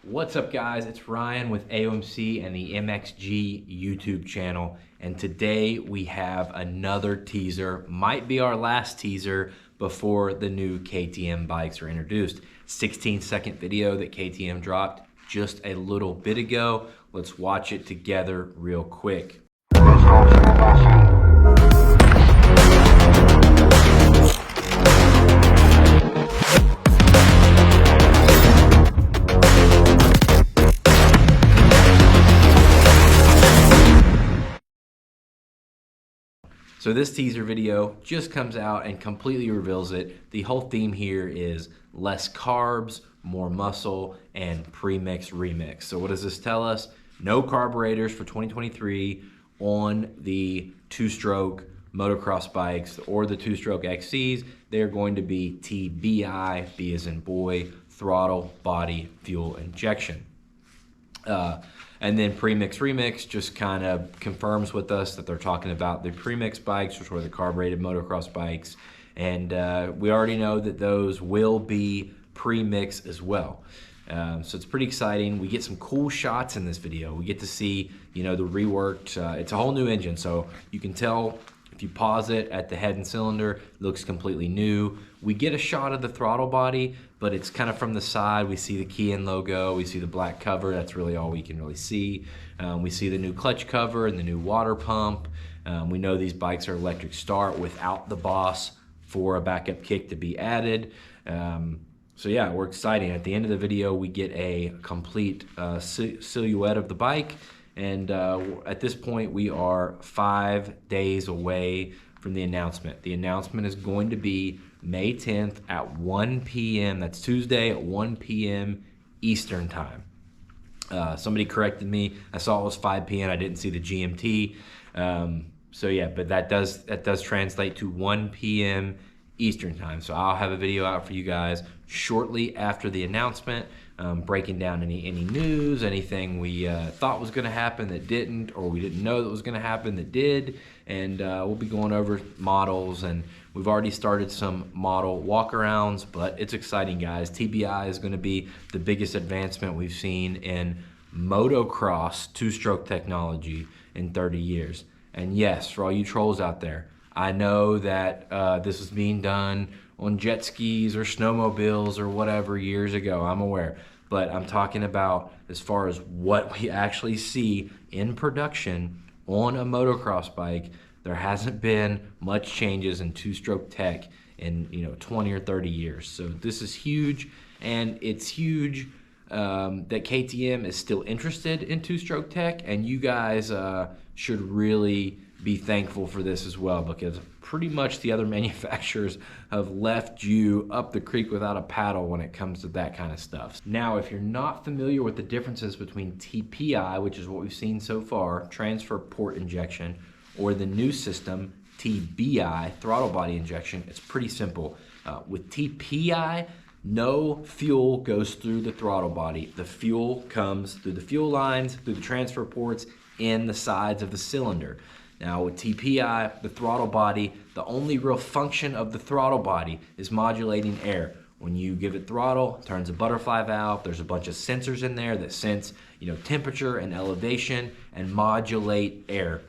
What's up, guys? It's Ryan with AOMC and the MXG YouTube channel, and today we have another teaser. Might be our last teaser before the new KTM bikes are introduced. 16-second video that KTM dropped just a little bit ago. Let's watch it together real quick. So this teaser video just comes out and completely reveals it. The whole theme here is less carbs, more muscle, and pre-mix remix. So what does this tell us? No carburetors for 2023 on the two-stroke motocross bikes or the two-stroke XCs. They're going to be TBI, B as in boy, throttle, body, fuel injection. And then premix remix just kind of confirms with us that they're talking about the premix bikes, which are the carbureted motocross bikes. And we already know that those will be premix as well. So it's pretty exciting. We get some cool shots in this video. We get to see, the reworked, it's a whole new engine. So you can tell if you pause it at the head and cylinder, it looks completely new. We get a shot of the throttle body, but it's kind of from the side. We see the KTM logo, we see the black cover. That's really all we can really see. We see the new clutch cover and the new water pump. We know these bikes are electric start without the Boss for a backup kick to be added. So yeah, we're excited. At the end of the video, we get a complete silhouette of the bike. And at this point, we are 5 days away from the announcement. The announcement is going to be May 10th at 1 p.m. That's Tuesday at 1 p.m. Eastern time. Somebody corrected me. I saw it was 5 p.m. I didn't see the GMT. So yeah, but that does translate to 1 p.m. Eastern time. So I'll have a video out for you guys shortly after the announcement, breaking down any news, anything we thought was going to happen that didn't, or we didn't know that was going to happen that did. And we'll be going over models, and we've already started some model walkarounds, but it's exciting, guys. TBI is going to be the biggest advancement we've seen in motocross two-stroke technology in 30 years. And yes, for all you trolls out there, I know that this was being done on jet skis or snowmobiles or whatever years ago. I'm aware. But I'm talking about as far as what we actually see in production on a motocross bike. There hasn't been much changes in two-stroke tech in 20 or 30 years. So this is huge, and it's huge that KTM is still interested in two-stroke tech, and you guys should really be thankful for this as well, because pretty much the other manufacturers have left you up the creek without a paddle when it comes to that kind of stuff. Now, if you're not familiar with the differences between TPI, which is what we've seen so far, transfer port injection, or the new system, TBI, throttle body injection, it's pretty simple. With TPI, no fuel goes through the throttle body. The fuel comes through the fuel lines, through the transfer ports, in the sides of the cylinder. Now with TPI, the throttle body, the only real function of the throttle body is modulating air. When you give it throttle, it turns a butterfly valve. There's a bunch of sensors in there that sense, temperature and elevation and modulate air.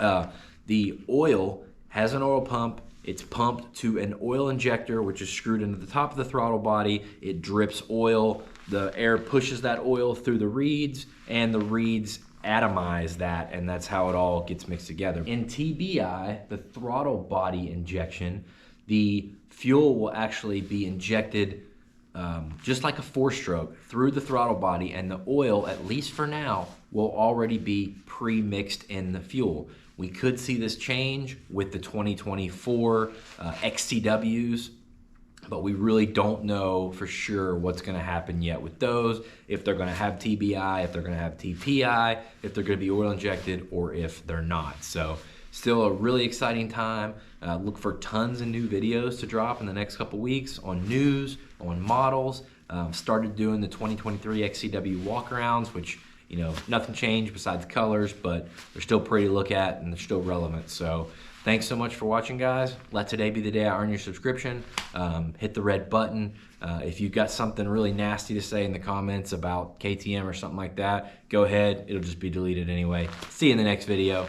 The oil has an oil pump. It's pumped to an oil injector, which is screwed into the top of the throttle body. It drips oil. The air pushes that oil through the reeds, and the reeds atomize that, and that's how it all gets mixed together. In TBI, the throttle body injection, the fuel will actually be injected just like a four-stroke through the throttle body, and the oil, at least for now, will already be pre-mixed in the fuel. We could see this change with the 2024 XCWs, but we really don't know for sure what's going to happen yet with those, if they're going to have TBI, if they're going to have TPI, if they're going to be oil injected, or if they're not. So still a really exciting time. Look for tons of new videos to drop in the next couple weeks on news, on models. Started doing the 2023 XCW walkarounds, which nothing changed besides colors, but they're still pretty to look at and they're still relevant. So Thanks so much for watching, guys. Let today be the day I earn your subscription. Hit the red button. If you've got something really nasty to say in the comments about KTM or something like that, go ahead. It'll just be deleted anyway. See you in the next video.